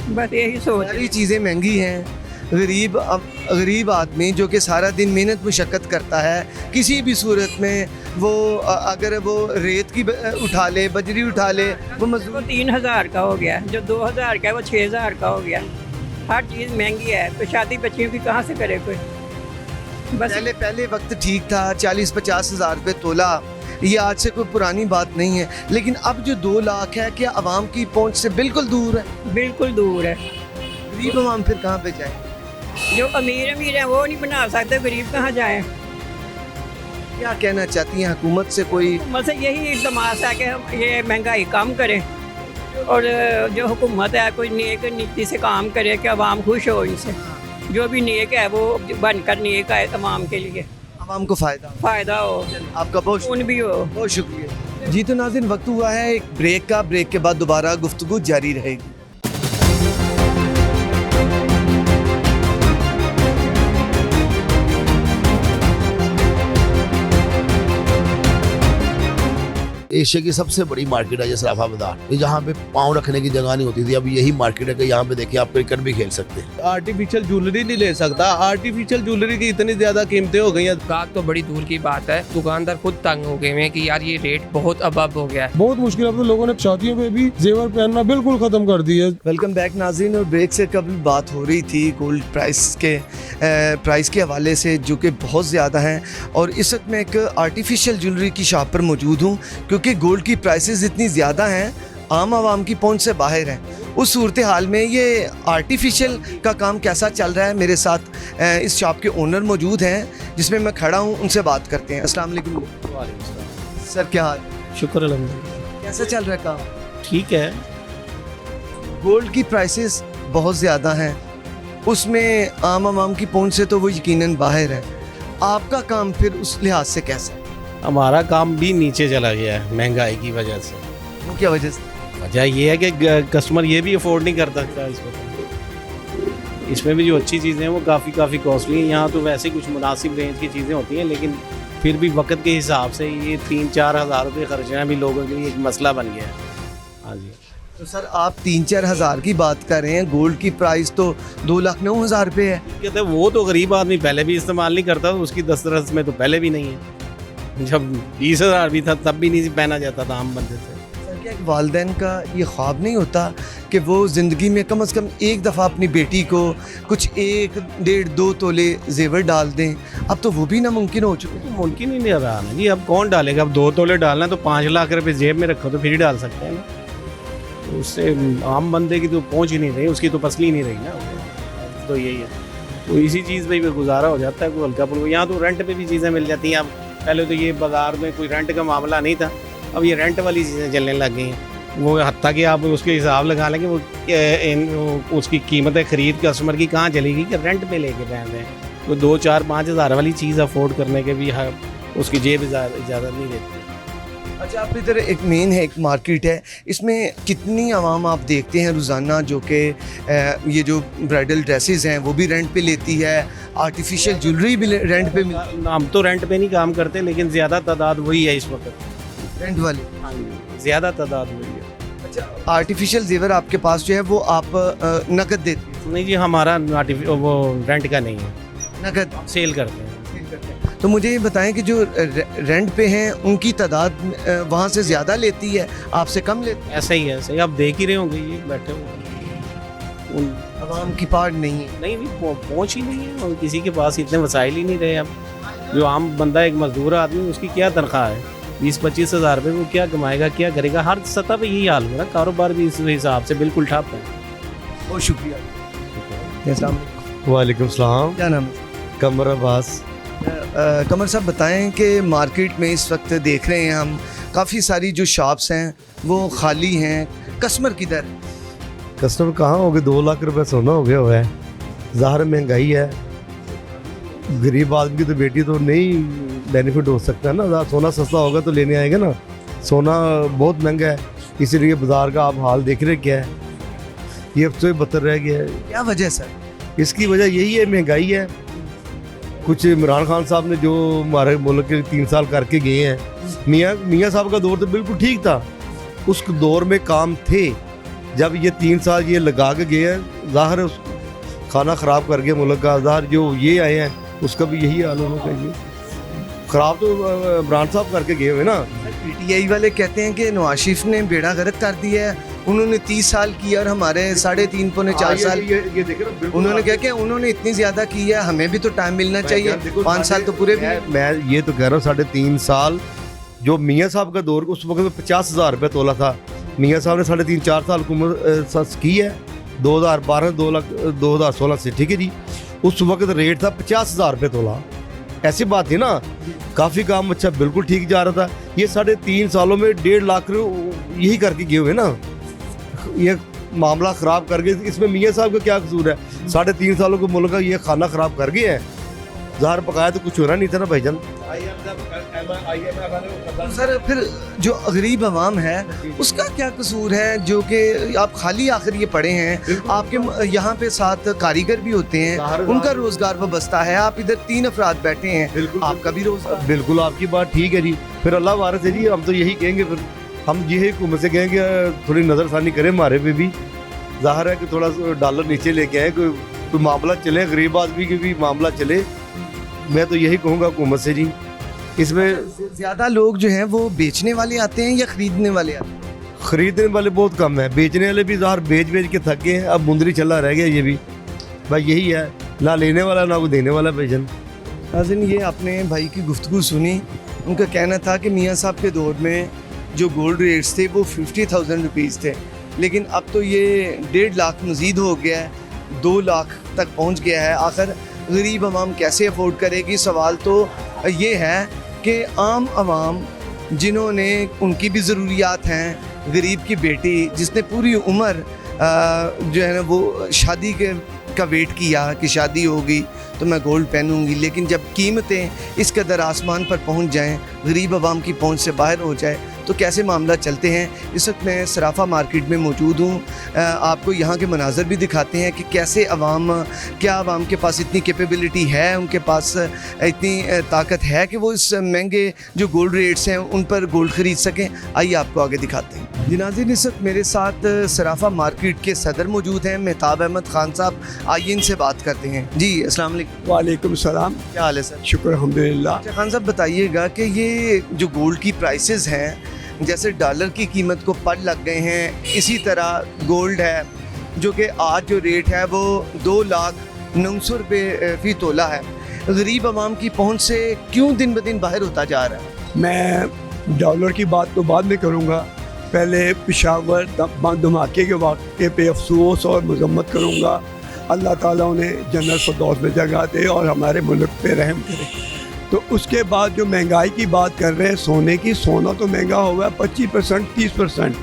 बस यही सोच। सारी चीज़ें महंगी हैं। गरीब आदमी जो कि सारा दिन मेहनत मुशक्क़त करता है, किसी भी सूरत में वो अगर वो रेत की उठा ले, बजरी उठा ले, वो मजदूर 3,000 का हो गया, जो 2,000 का है वो 6,000 का हो गया। हर चीज़ महंगी है, तो शादी बच्चियों की कहाँ से करे कोई? बस पहले वक्त ठीक था, 40-50 हज़ार रुपये तोला, ये आज से कोई पुरानी बात नहीं है। लेकिन अब जो 2 लाख है, क्या आवाम की पहुंच से बिल्कुल दूर है? बिल्कुल दूर है। गरीब आवाम फिर कहाँ पे जाए? जो अमीर है वो नहीं बना सकते, गरीब कहाँ जाए? क्या कहना चाहती हैं हुकूमत से? कोई मतलब यही इल्तमास है कि हम ये महंगाई कम करें और जो हुकूमत है कोई नेक नीति से काम करे कि अवाम खुश हो इनसे। जो भी नेक है वो बनकर नेक आए तमाम के लिए, आवाम को फ़ायदा हो, आपका खून भी हो। बहुत शुक्रिया जी। तो नाज़रीन, वक्त हुआ है एक ब्रेक का। ब्रेक के बाद दोबारा गुफ्तगू जारी रहेगी। एशिया की सबसे बड़ी मार्केट है ये सराफा बाजार, ये जहाँ पे पाँव रखने की जगह नहीं होती थी, अब यही मार्केट है कि यहाँ पे देखिए आप क्रिकेट भी खेल सकते हैं। आर्टिफिशियल ज्वेलरी नहीं ले सकता, आर्टिफिशियल ज्वेलरी की इतनी ज्यादा कीमतें हो गई हैं। गाहक तो बड़ी दूर की बात है, दुकानदार खुद तंग हो गए हैं कि यार ये रेट बहुत अबब हो गया है। बहुत मुश्किल। अब तो लोगों ने शादियों में भी जेवर पहनना बिल्कुल खत्म कर दिया। वेलकम बैक नाज़रीन। और ब्रेक से कबल बात हो रही थी गोल्ड प्राइस के हवाले से, जो कि बहुत ज़्यादा है। और इस वक्त मैं एक आर्टिफिशियल ज्वेलरी की शॉप पर मौजूद हूँ, क्योंकि गोल्ड की प्राइसेस इतनी ज़्यादा हैं, आम आवाम की पहुंच से बाहर हैं। उस सूरत हाल में ये आर्टिफिशियल का काम कैसा चल रहा है, मेरे साथ इस शॉप के ओनर मौजूद हैं जिसमें मैं खड़ा हूँ, उनसे बात करते हैं। अस्सलाम वालेकुम सर, क्या हाल? शुक्र अल्हम्दुलिल्लाह, कैसा चल रहा है काम? ठीक है। गोल्ड की प्राइसेस बहुत ज़्यादा हैं, उसमें आम आवाम की पहुंच से तो वो यकीनन बाहर है। आपका काम फिर उस लिहाज से कैसा है? हमारा काम भी नीचे चला गया है महंगाई की वजह से। वो क्या वजह से? वजह ये है कि कस्टमर ये भी अफोर्ड नहीं कर सकता इसमें। इसमें भी जो अच्छी चीज़ें हैं वो काफ़ी कॉस्टली हैं। यहाँ तो वैसे कुछ मुनासिब रेंज की चीज़ें होती हैं, लेकिन फिर भी वक्त के हिसाब से ये 3-4 हज़ार रुपये खर्चना भी लोगों के लिए एक मसला बन गया है। हाँ जी। तो सर, आप 3-4 हज़ार की बात कर रहे हैं, गोल्ड की प्राइस तो 2,09,000 रुपये है। कहते हैं वो तो गरीब आदमी पहले भी इस्तेमाल नहीं करता, उसकी दस्तरस में तो पहले भी नहीं है। जब 20,000 भी था तब भी नहीं पहना जाता था आम बंदे से। सर, क्या एक वालिदैन का ये ख्वाब नहीं होता कि वो ज़िंदगी में कम से कम एक दफ़ा अपनी बेटी को कुछ 1-1.5-2 तोले जेवर डाल दें? अब तो वो भी नामुमकिन हो चुका है। मुमकिन ही नहीं रहा ना जी। अब कौन डालेगा? अब 2 तोले डालना है तो 5 लाख रुपए जेब में रखो तो फिर ही डाल सकते हैं ना। तो उससे आम बंदे की तो पहुंच ही नहीं रही, उसकी तो पसली नहीं रही ना। तो यही है, तो इसी चीज़ पे भी गुजारा हो जाता है। कोई हल्का पुल्का, यहाँ तो रेंट पे भी चीज़ें मिल जाती हैं। अब पहले तो ये बाज़ार में कोई रेंट का मामला नहीं था, अब ये रेंट वाली चीज़ें चलने लग गई हैं। वो हत्ता कि आप उसके हिसाब लगा लेंगे वो उसकी कीमत खरीद कस्टमर की कहाँ चलेगी कि रेंट पे लेके बैठ रहे हैं। तो 2-4-5 हज़ार वाली चीज़ अफोर्ड करने के भी उसकी जेब इजाज़त नहीं देती। अच्छा, आप इधर एक मेन है, एक मार्केट है, इसमें कितनी आवाम आप देखते हैं रोज़ाना जो कि ये जो ब्राइडल ड्रेसेस हैं वो भी रेंट पे लेती है, आर्टिफिशियल ज्वेलरी भी रेंट पे मिलती है? हम तो रेंट पे नहीं काम करते, लेकिन ज़्यादा तादाद वही है इस वक्त, रेंट वाली। हाँ जी, ज़्यादा तादाद वही है। अच्छा, आर्टिफिशियल जेवर आपके पास जो है वो आप नकद देते हैं? नहीं जी, हमारा वो रेंट का नहीं है, नकद सेल करते हैं। तो मुझे ये बताएं कि जो रेंट पे हैं उनकी तादाद वहाँ से ज़्यादा लेती है, आपसे कम लेती है? ऐसा ही है, सही। आप देख ही रहे होंगे ये बैठे हुए उन आवाम की पार नहीं है। नहीं पहुँच ही नहीं है, और किसी के पास इतने वसाइल ही नहीं रहे। अब जो आम बंदा, एक मजदूर आदमी, उसकी क्या तनख्वाह है? 20-25 हज़ार रुपये, वो क्या कमाएगा, क्या करेगा? हर सतह पे यही हाल है ना, कारोबार भी इस हिसाब से बिल्कुल ठप है। बहुत शुक्रिया। वालेकुम सलाम। क्या नाम है? कमर अब्बास। कमर साहब, बताएं कि मार्केट में इस वक्त देख रहे हैं हम काफ़ी सारी जो शॉप्स हैं वो खाली हैं, कस्टमर किधर? कस्टमर कहाँ हो गए? 2 लाख रुपए सोना हो गया हुआ है। ज़ाहिर महंगाई है, गरीब आदमी की तो बेटी तो नहीं बेनिफिट हो सकता है ना। सोना सस्ता होगा तो लेने आएगा ना। सोना बहुत महंगा है, इसीलिए बाज़ार का आप हाल देख रहे क्या है, ये अब तो बदतर रह गया है। क्या वजह सर? इसकी वजह यही है, महंगाई है। कुछ इमरान खान साहब ने जो हमारे मुल्क के 3 साल करके गए हैं, मियाँ साहब का दौर तो बिल्कुल ठीक था, उस दौर में काम थे। जब ये 3 साल ये लगा के गए हैं, ज़ाहिर है खाना ख़राब कर गया मुल्क का। ज़ाहिर जो ये आए हैं उसका भी यही हाल होना चाहिए। ख़राब तो इमरान साहब करके गए हुए ना। PTI वाले कहते हैं कि नवाज शरीफ ने बेड़ा गर्क कर दिया है, उन्होंने 30 साल किया और हमारे 3.5-4 साल। ये देखे ना, उन्होंने क्या किया? उन्होंने इतनी ज़्यादा की है, हमें भी तो टाइम मिलना चाहिए। 5 साल तो पूरे भी। मैं ये तो कह रहा हूँ 3.5 साल जो मियाँ साहब का दौर, उस वक्त में 50,000 रुपये तोला था। मियाँ साहब ने 3.5-4 साल हुकूमत की है, 2012 2016 से, ठीक है जी। उस वक्त रेट था 50,000 रुपये तोला। ऐसी बात थी ना, काफ़ी काम अच्छा बिल्कुल ठीक जा रहा था। ये 3.5 सालों में 1.5 लाख यही करके गए हुए ना, ये मामला ख़राब कर गए। इसमें मियाँ साहब का क्या कसूर है? 3.5 सालों के मुल्क का ये खाना ख़राब कर गए हैं। ज़ाहिर पकाया तो कुछ होना नहीं था ना भाईजान। सर फिर जो गरीब आवाम है उसका क्या कसूर है, जो कि आप खाली आखिर ये पड़े हैं, आपके यहाँ पे 7 कारीगर भी होते हैं, उनका रोजगार वाबस्ता है, आप इधर 3 अफराद बैठे हैं, आपका भी रोजगार। बिल्कुल आपकी बात ठीक है जी। फिर अल्लाह वारस है जी, हम तो यही कहेंगे, फिर हम यही हुकूमत से कहेंगे थोड़ी नज़रसानी करें हमारे पे भी। ज़ाहिर है कि थोड़ा डॉलर नीचे लेके आए, कोई मामला चले, गरीब आदमी की भी मामला चले। मैं तो यही कहूँगा हुकूमत से जी। इसमें ज़्यादा लोग जो हैं वो बेचने वाले आते हैं या ख़रीदने वाले आते हैं? खरीदने वाले बहुत कम है, बेचने वाले भी ज़ाहिर बेच के थक गए हैं। अब मुंदरी चला रह गया ये भी, भाई यही है, ना लेने वाला ना वो देने वाला भाईजान। नाज़रीन, ये आपने भाई की गुफ्तगू सुनी। उनका कहना था कि मियाँ साहब के दौर में जो गोल्ड रेट्स थे वो 50,000 रुपीज़ थे, लेकिन अब तो ये 1.5 लाख मज़ीद हो गया है, 2 लाख तक पहुँच गया है। आखिर गरीब आवाम कैसे अफोर्ड करेगी? सवाल तो ये है कि आम आवाम जिन्होंने, उनकी भी ज़रूरियात हैं। गरीब की बेटी जिसने पूरी उम्र जो है ना वो शादी का वेट किया कि शादी होगी तो मैं गोल्ड पहनूंगी, लेकिन जब कीमतें इस कदर आसमान पर पहुंच जाएं, गरीब आवाम की पहुंच से बाहर हो जाए, तो कैसे मामला चलते हैं। इस वक्त मैं सराफा मार्केट में मौजूद हूँ। आपको यहाँ के मनाजर भी दिखाते हैं कि कैसे क्या आवाम के पास इतनी कैपेबिलिटी है, उनके पास इतनी ताकत है कि वो इस महंगे जो गोल्ड रेट्स हैं उन पर गोल्ड ख़रीद सकें। आइए आपको आगे दिखाते हैं। जी नाज़रीन, इस वक्त मेरे साथ सराफा मार्केट के सदर मौजूद हैं, मेहताब अहमद खान साहब। आइए इनसे बात करते हैं। जी अस्सलाम वालेकुम। वालेकुम सलाम। क्या हाल है सर? शुक्र अल्हम्दुलिल्लाह। अच्छा खान साहब, बताइएगा कि ये जो गोल्ड की प्राइसेस हैं, जैसे डॉलर की कीमत को पल लग गए हैं, इसी तरह गोल्ड है जो कि आज जो रेट है वो 2,09,000 रुपये फ़ी तोला है। गरीब आवाम की पहुंच से क्यों दिन ब दिन बाहर होता जा रहा है? मैं डॉलर की बात तो बाद में करूँगा, पहले पेशावर धमाके के वाक़े पे अफसोस और मजम्मत करूँगा। अल्लाह ताला उन्हें जन्नत फ़िरदौस में जगह दे और हमारे मुल्क पे रहम करे। तो उसके बाद जो महंगाई की बात कर रहे हैं सोने की, सोना तो महंगा हो गया 25% 30%।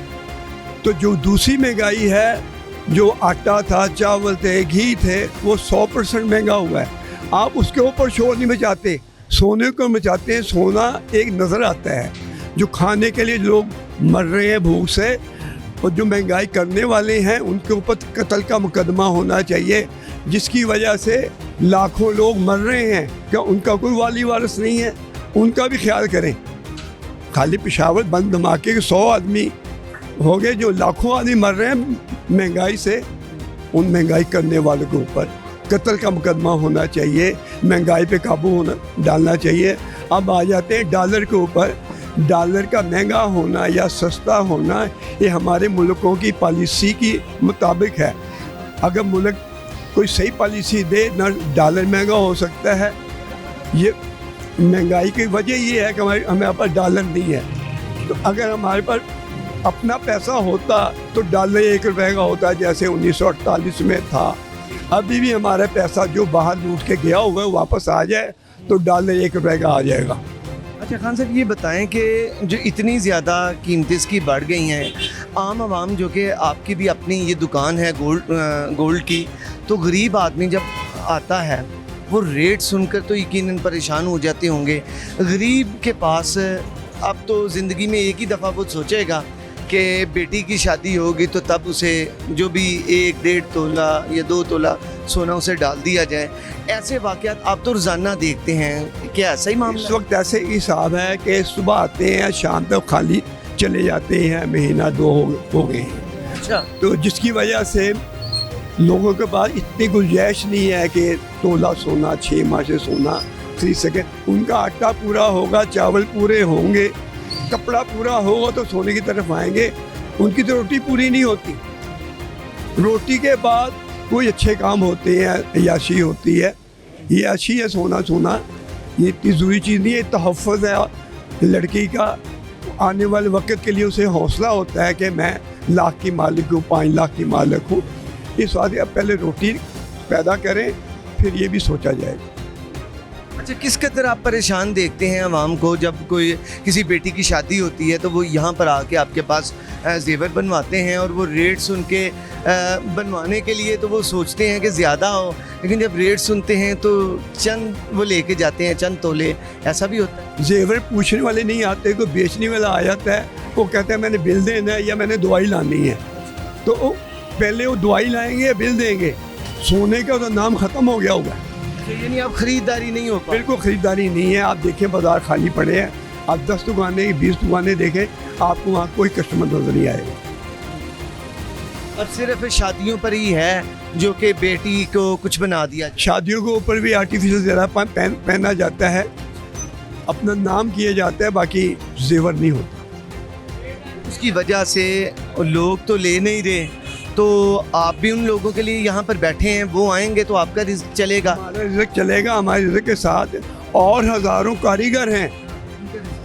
तो जो दूसरी महंगाई है, जो आटा था, चावल थे, घी थे, वो 100% महंगा हुआ है। आप उसके ऊपर शोर नहीं मचाते, सोने को मचाते हैं। सोना एक नज़र आता है, जो खाने के लिए लोग मर रहे हैं भूख से, और जो महंगाई करने वाले हैं उनके ऊपर कत्ल का मुकदमा होना चाहिए, जिसकी वजह से लाखों लोग मर रहे हैं। क्या उनका कोई वाली वारिस नहीं है? उनका भी ख्याल करें। खाली पेशावर बंद धमाके के 100 आदमी हो गए, जो लाखों आदमी मर रहे हैं महंगाई से। उन महंगाई करने वालों के ऊपर कत्ल का मुकदमा होना चाहिए, महंगाई पे काबू डालना चाहिए। अब आ जाते हैं डॉलर के ऊपर। डॉलर का महंगा होना या सस्ता होना ये हमारे मुल्कों की पॉलिसी के मुताबिक है। अगर मुल्क कोई सही पॉलिसी दे, ना डॉलर महंगा हो सकता है। ये महंगाई की वजह ये है कि हमारे पास डॉलर नहीं है। तो अगर हमारे पास अपना पैसा होता तो डॉलर 1 रुपये का होता, जैसे 1948 में था। अभी भी हमारा पैसा जो बाहर लूट के गया हुआ है वापस आ जाए तो डॉलर 1 रुपये का आ जाएगा। अच्छा खान साहब, ये बताएं कि जो इतनी ज़्यादा कीमतें इसकी बढ़ गई हैं, आम आवाम जो कि आपकी भी अपनी ये दुकान है गोल्ड की, तो गरीब आदमी जब आता है वो रेट सुनकर तो यकीनन परेशान हो जाते होंगे। गरीब के पास अब तो ज़िंदगी में एक ही दफ़ा वो सोचेगा कि बेटी की शादी होगी तो तब उसे जो भी 1-1.5 तोला या 2 तोला सोना उसे डाल दिया जाए। ऐसे वाक़यात आप तो रोज़ाना देखते हैं, क्या ऐसा ही मामला? इस वक्त ऐसे हिसाब है कि सुबह आते हैं, शाम तक खाली चले जाते हैं, महीना 2 हो गए हैं। अच्छा, तो जिसकी वजह से लोगों के पास इतनी गुंजाइश नहीं है कि तोला सोना 6 माह से सोना खरीद सके। उनका आटा पूरा होगा, चावल पूरे होंगे, कपड़ा पूरा होगा तो सोने की तरफ आएंगे। उनकी तो रोटी पूरी नहीं होती। रोटी के बाद कोई अच्छे काम होते हैं, अय्याशी होती है। ये अय्याशी है सोना, ये इतनी ज़रूरी चीज़ नहीं है। तहफ़्फ़ुज़ है लड़की का, आने वाले वक्त के लिए उसे हौसला होता है कि मैं लाख की मालिक हूँ, 5 लाख की मालिक हूँ। इस वास्ते अब पहले रोटी पैदा करें, फिर ये भी सोचा जाएगा। अच्छा, किस कदर आप परेशान देखते हैं आवाम को जब कोई किसी बेटी की शादी होती है तो वो यहाँ पर आके आपके पास जेवर बनवाते हैं और वो रेट सुन के बनवाने के लिए तो वो सोचते हैं कि ज़्यादा हो, लेकिन जब रेट सुनते हैं तो चंद वो लेके जाते हैं, चंद तोले, ऐसा भी होता है? जेवर पूछने वाले नहीं आते, कोई बेचने वाला आ जाता है, वो कहते हैं मैंने बिल देना है या मैंने दवाई लानी है, तो वो पहले वो दवाई लाएंगे या बिल देंगे, सोने का तो नाम ख़त्म हो गया होगा। यानी अब ख़रीदारी नहीं हो पा बिल्कुल ख़रीदारी नहीं है। आप देखें बाज़ार खाली पड़े हैं, आप 10 दुकानें 20 दुकानें देखें, आपको वहाँ कोई कस्टमर नज़र नहीं आएगा। और सिर्फ शादियों पर ही है जो कि बेटी को कुछ बना दिया। शादियों के ऊपर भी आर्टिफिशियल ज़रा पहना जाता है, अपना नाम किया जाता है, बाकी जेवर नहीं होता। उसकी वजह से लोग तो ले नहीं रहे, तो आप भी उन लोगों के लिए यहाँ पर बैठे हैं, वो आएंगे तो आपका रिज़्क चलेगा। हमारा रिज़्क चलेगा, हमारे रिज़्क के साथ और हज़ारों कारीगर हैं,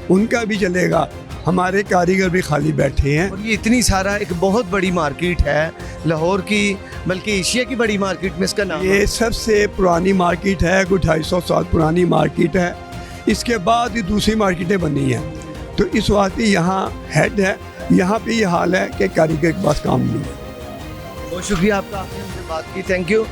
उनका भी चलेगा। हमारे कारीगर भी खाली बैठे हैं। और ये इतनी सारा एक बहुत बड़ी मार्केट है लाहौर की, बल्कि एशिया की बड़ी मार्केट में इसका नाम ये सबसे पुरानी मार्केट है, कोई 250 साल पुरानी मार्केट है। इसके बाद ये दूसरी मार्केटें बनी हैं, तो इस वास्ते यहाँ हेड है, यहाँ पे ये हाल है कि कारीगर के पास काम नहीं है। बहुत शुक्रिया आपका, आपने हमसे बात की, थैंक यू।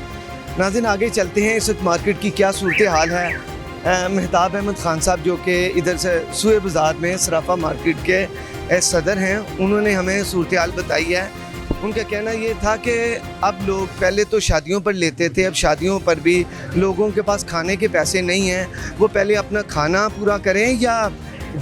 नाज़रीन आगे चलते हैं, इस वक्त मार्केट की क्या सूरत हाल है। मेहताब अहमद ख़ान साहब जो कि इधर से सूए बाज़ार में सराफा मार्केट के सदर हैं, उन्होंने हमें सूरत हाल बताई है। उनका कहना ये था कि अब लोग पहले तो शादियों पर लेते थे, अब शादियों पर भी लोगों के पास खाने के पैसे नहीं हैं, वो पहले अपना खाना पूरा करें या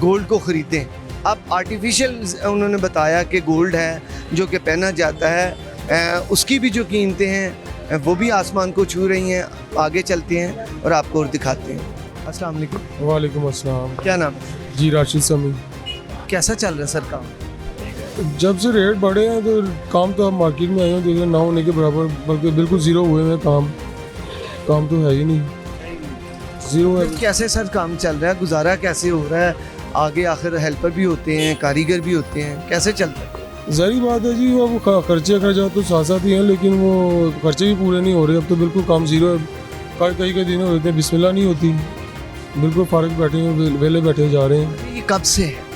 गोल्ड को ख़रीदें। अब आर्टिफिशियल उन्होंने बताया कि गोल्ड है जो कि पहना जाता है, उसकी भी जो कीमतें हैं वो भी आसमान को छू रही हैं। आगे चलते हैं और आपको और दिखाते हैं। अस्सलाम वालेकुम। वालेकुम अस्सलाम। क्या नाम? जी राशिद समी। कैसा चल रहा है सर काम? जब से रेट बढ़े हैं तो काम तो आप मार्केट में आए हो देखिए ना होने के बराबर, बल्कि बिल्कुल ज़ीरो हुए हैं काम तो है ही नहीं, ज़ीरो है। कैसे सर काम चल रहा है, गुजारा कैसे हो रहा है? आगे आखिर हेल्पर भी होते हैं, कारीगर भी होते हैं, कैसे चलता है? ज़ाहिर बात है जी, वो खर्चे तो साथ साथ ही हैं, लेकिन वो खर्चे भी पूरे नहीं हो रहे। अब तो बिल्कुल काम ज़ीरो है। कई दिन होते हैं बिस्मिल्लाह नहीं होती, बिल्कुल फारग बैठे हैं, वेले बैठे जा रहे हैं। ये कब से है?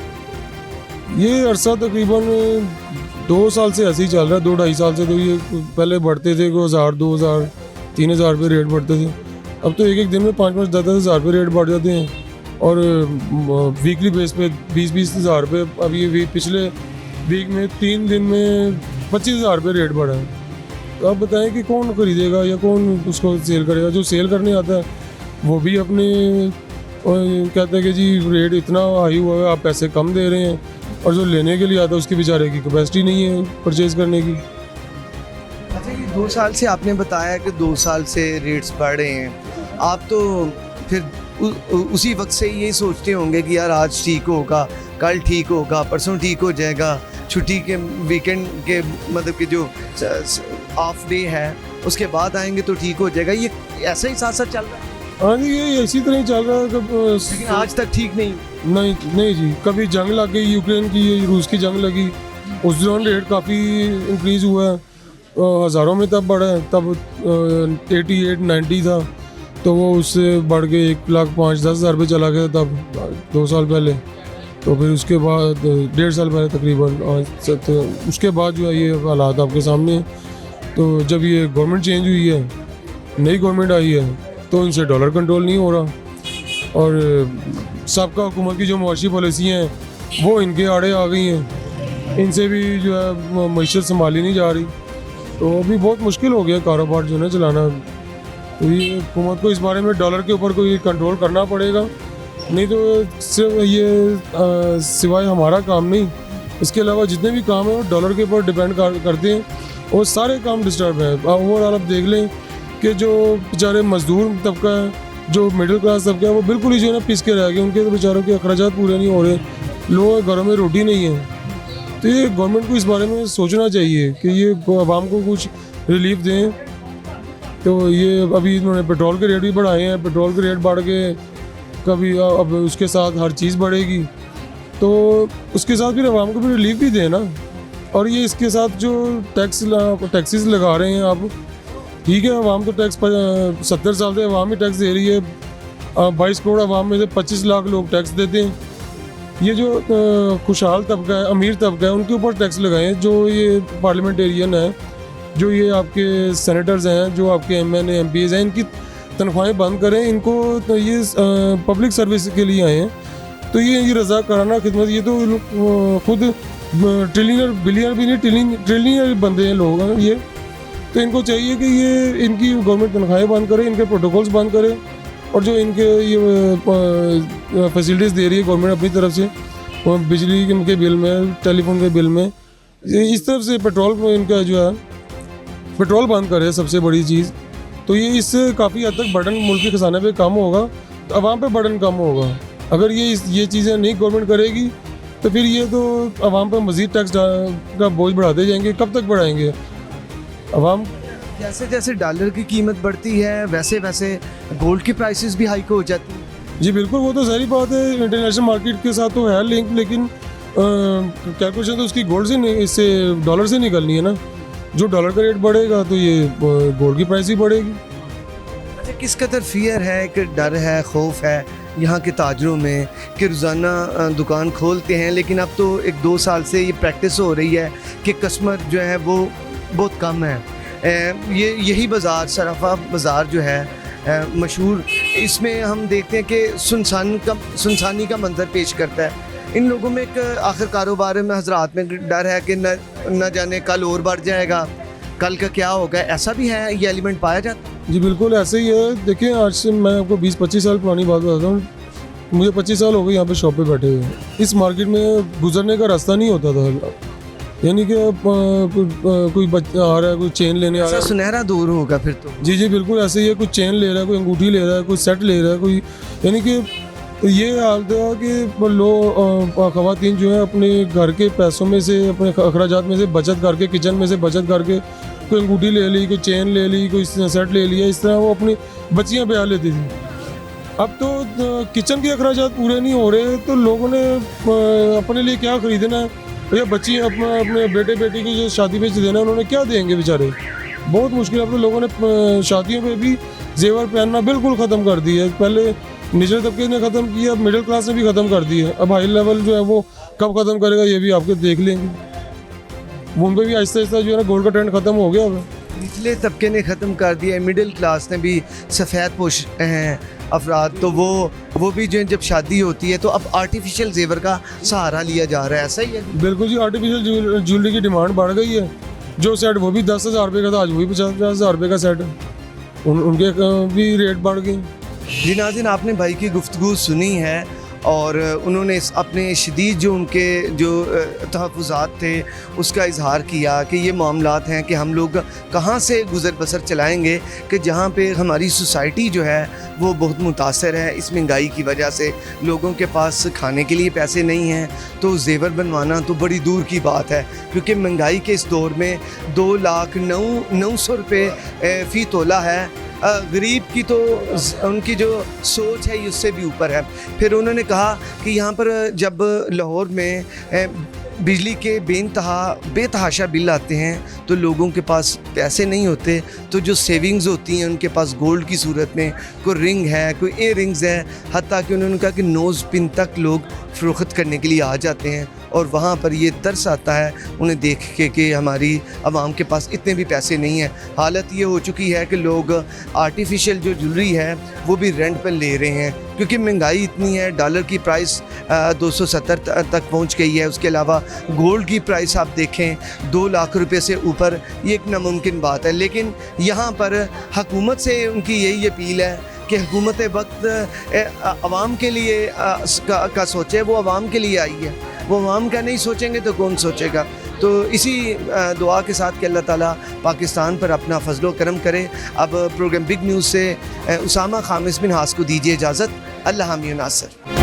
ये अरसा तकरीबन 2 साल से ऐसे ही चल रहा है, 2-2.5 साल से। तो ये पहले बढ़ते थे, 1000, 2000, 3000 रुपये रेट बढ़ते थे। अब तो एक दिन में 5-5, 10-10 हज़ार रुपये रेट बढ़ जाते हैं, और वीकली बेस पे 20-20 हज़ार रुपये। अब ये पिछले वीक में 3 दिन में 25 हज़ार रुपये रेट बढ़ा है। तो आप बताएं कि कौन खरीदेगा या कौन उसको सेल करेगा? जो सेल करने आता है वो भी अपने कहता है कि जी रेट इतना हाई हुआ है, आप पैसे कम दे रहे हैं, और जो लेने के लिए आता है उसके बेचारे की कैपेसिटी नहीं है परचेज़ करने की। अच्छा, ये 2 साल से आपने बताया कि 2 साल से रेट्स बढ़ रहे हैं, आप तो फिर उसी वक्त से यही सोचते होंगे कि यार आज ठीक होगा, कल ठीक होगा, परसों ठीक हो जाएगा, छुट्टी के वीकेंड के मतलब कि जो ऑफ डे है उसके बाद आएंगे तो ठीक हो जाएगा। ये ऐसा ही साथ साथ चल रहा है? हाँ जी, ये इसी तरह ही चल रहा है। लेकिन आज तक ठीक नहीं जी। कभी जंग लग गई, यूक्रेन की रूस की जंग लगी, उस दौरान रेट काफ़ी इंक्रीज़ हुआ है, हज़ारों में तब बढ़ा है। तब 88-90 था, तो वो उससे बढ़ के 1,05,000-10,000 रुपये चला गया तब 2 साल पहले। तो फिर उसके बाद 1.5 साल पहले तकरीबन, तो उसके बाद जो है ये हालात आपके सामने हैं। तो जब ये गवर्नमेंट चेंज हुई है, नई गवर्नमेंट आई है, तो इनसे डॉलर कंट्रोल नहीं हो रहा, और सबका हुकूमत की जो मुआशी पॉलिसी हैं वो इनके आड़े आ गई हैं, इनसे भी जो है मईशत संभाली नहीं जा रही। तो अभी बहुत मुश्किल हो गया कारोबार जो है चलाना। तो ये हुकूमत को इस बारे में डॉलर के ऊपर कोई कंट्रोल करना पड़ेगा, नहीं तो सिर्फ ये सिवाय हमारा काम नहीं, इसके अलावा जितने भी काम हैं वो डॉलर के ऊपर डिपेंड करते हैं, और सारे काम डिस्टर्ब हैं। ओवरऑल आप देख लें कि जो बेचारे मजदूर तबका है, जो मिडिल क्लास तबका है, वो बिल्कुल ही जो है ना पिस के रह गए, उनके तो बेचारों के अखराजात पूरे नहीं हो रहे, लोगों के घरों में रोटी नहीं है। तो ये गवर्नमेंट को इस बारे में सोचना चाहिए कि ये आवाम को कुछ रिलीफ दें। तो ये अभी इन्होंने पेट्रोल के रेट भी बढ़ाए हैं, पेट्रोल के रेट बढ़ के कभी अब उसके साथ हर चीज़ बढ़ेगी, तो उसके साथ फिर आवाम को भी रिलीफ भी दें ना। और ये इसके साथ जो टैक्सेस लगा रहे हैं आप, ठीक है, आवाम तो टैक्स 70 साल से आवाम ही टैक्स दे रही है, 22 करोड़ आवाम में से 25 लाख लोग टैक्स देते हैं। ये जो खुशहाल तबका है, अमीर तबका है, उनके ऊपर टैक्स लगाएं। जो ये पार्लियामेंटेरियन है, जो ये आपके सेनेटर्स हैं, जो आपके MNA MPs हैं, इनकी तनख्वाहें बंद करें। इनको तो ये पब्लिक सर्विस के लिए आए हैं, तो ये रज़ा कराना खिदमत, ये तो खुद ट्रिलियनर बिलियनर भी नहीं, ट्रिलियनर बंदे हैं लोग हैं ये। तो इनको चाहिए कि ये इनकी गवर्नमेंट तनख्वाहें बंद करे, इनके प्रोटोकॉल्स बंद करे, और जो इनके ये फैसिलिटीज़ दे रही है गवर्नमेंट अपनी तरफ से, बिजली के बिल में, टेलीफोन के बिल में, इस तरफ से पेट्रोल इनका जो है पेट्रोल बंद करे सबसे बड़ी चीज़। तो ये इससे काफ़ी हद तक बर्डन मुल्क के खजाने पे कम होगा, तो आवाम पे बर्डन कम होगा। अगर ये चीज़ें नहीं गवर्नमेंट करेगी तो फिर ये तो आवाम पे मज़ीद टैक्स का बोझ बढ़ाते जाएंगे। कब तक बढ़ाएंगे आवाम? जैसे जैसे डॉलर की कीमत बढ़ती है वैसे वैसे गोल्ड की प्राइसेस भी हाइक हो जाती हैं। जी बिल्कुल, वो तो सारी बात है, इंटरनेशनल मार्केट के साथ तो है लिंक, लेकिन कैलकुलेशन तो उसकी गोल्ड से नहीं, इससे डॉलर से निकलनी है ना। जो डॉलर का रेट बढ़ेगा तो ये गोल्ड की प्राइस ही बढ़ेगी। अच्छा, किस कदर फियर है, कि डर है, खौफ है यहाँ के ताजरों में कि रोज़ाना दुकान खोलते हैं, लेकिन अब तो 1-2 साल से ये प्रैक्टिस हो रही है कि कस्टमर जो है वो बहुत कम है। यही बाज़ार, सराफा बाज़ार जो है मशहूर, इसमें हम देखते हैं कि सुनसानी का मंजर पेश करता है। इन लोगों में एक आखिर कारोबार में हजरात में डर है कि न जाने कल और बढ़ जाएगा, कल का क्या होगा, ऐसा भी है, ये एलिमेंट पाया जाता है? जी बिल्कुल ऐसे ही है। देखिए, आज से मैं आपको 20-25 साल पुरानी बात बताता हूँ। मुझे 25 साल हो गए यहाँ पे शॉप पे बैठे हुए। इस मार्केट में गुजरने का रास्ता नहीं होता था, यानी कि कोई बच्चा आ रहा है, कोई चेन लेने आ रहा है, सुनहरा दौर होगा फिर तो। जी बिल्कुल ऐसे ही है। कोई चेन ले रहा है, कोई अंगूठी ले रहा है, कोई सेट ले रहा है, कोई, यानी कि ये हाल था कि लोग ख़वातीन जो है अपने घर के पैसों में से, अपने अखराजात में से बचत करके, किचन में से बचत करके कोई अंगूठी ले ली, कोई चेन ले ली, कोई सेट ले लिया, इस तरह वो अपनी बच्चियाँ ब्याह लेती थी। अब तो किचन के अखराजात पूरे नहीं हो रहे, तो लोगों ने अपने लिए क्या ख़रीदना है, भैया बच्ची अपने बेटे बेटी को जो शादी पे देना है, उन्होंने क्या देंगे बेचारे। बहुत मुश्किल। अब तो लोगों ने शादियों पे भी जेवर पहनना बिल्कुल ख़त्म कर दिया है। पहले निचले तबके ने ख़त्म किया, अब मिडिल क्लास ने भी ख़त्म कर दिया। अब हाई लेवल जो है वो कब ख़त्म करेगा ये भी आपके देख लेंगे। उन पर भी आहिस्ता आहिस्ता जो है ना गोल्ड का ट्रेंड ख़त्म हो गया। अब निचले तबके ने ख़त्म कर दिया, मिडिल क्लास ने भी, सफ़ेद पोश हैं अफराद, तो वो भी जो है जब शादी होती है तो अब आर्टिफिशियल जेवर का सहारा लिया जा रहा है। ऐसा ही है? बिल्कुल जी, आर्टिफिशियल ज्वेलरी की डिमांड बढ़ गई है। जो सेट वो भी 10,000 रुपये का था, आज वही 50,000 रुपये का सेट है। उनके भी रेट बढ़ गए। जी नाज़रीन, आपने भाई की गुफ्तगू सुनी है, और उन्होंने अपने शदीद जो उनके जो तहफ़्फ़ुज़ात थे उसका इजहार किया कि ये मामलात हैं कि हम लोग कहाँ से गुज़र बसर चलाएँगे, कि जहाँ पे हमारी सोसाइटी जो है वो बहुत मुतासर है इस महंगाई की वजह से। लोगों के पास खाने के लिए पैसे नहीं हैं, तो जेवर बनवाना तो बड़ी दूर की बात है, क्योंकि महंगाई के इस दौर में 2,09,900 रुपये फ़ी तोला है। गरीब की तो उनकी जो सोच है उससे भी ऊपर है। फिर उन्होंने कहा कि यहाँ पर जब लाहौर में बिजली के बेतहाशा बिल आते हैं तो लोगों के पास पैसे नहीं होते, तो जो सेविंग्स होती हैं उनके पास गोल्ड की सूरत में कोई रिंग है, कोई इयर रिंग्स है, हत्ता कि उन्होंने कहा कि नोज़ पिन तक लोग फ़रोख्त करने के लिए आ जाते हैं। और वहाँ पर ये तरस आता है उन्हें देख के कि हमारी आवाम के पास इतने भी पैसे नहीं हैं। हालत ये हो चुकी है कि लोग आर्टिफिशियल जो ज्वेलरी है वो भी रेंट पर ले रहे हैं, क्योंकि महंगाई इतनी है। डॉलर की प्राइस 270 तक पहुँच गई है। उसके अलावा गोल्ड की प्राइस आप देखें 2 लाख रुपए से ऊपर, ये एक नामुमकिन बात है। लेकिन यहाँ पर हुकूमत से उनकी यही अपील है कि हुकूमत वक्त आवाम के लिए का सोचे। वो आवाम के लिए आई है, वो आवाम का नहीं सोचेंगे तो कौन सोचेगा। तो इसी दुआ के साथ कि अल्लाह ताला पाकिस्तान पर अपना फजलो करम करे। अब प्रोग्राम बिग न्यूज़ से उसामा खामिस बिन हास को दीजिए इजाज़त। अल्लाह हामी नासर।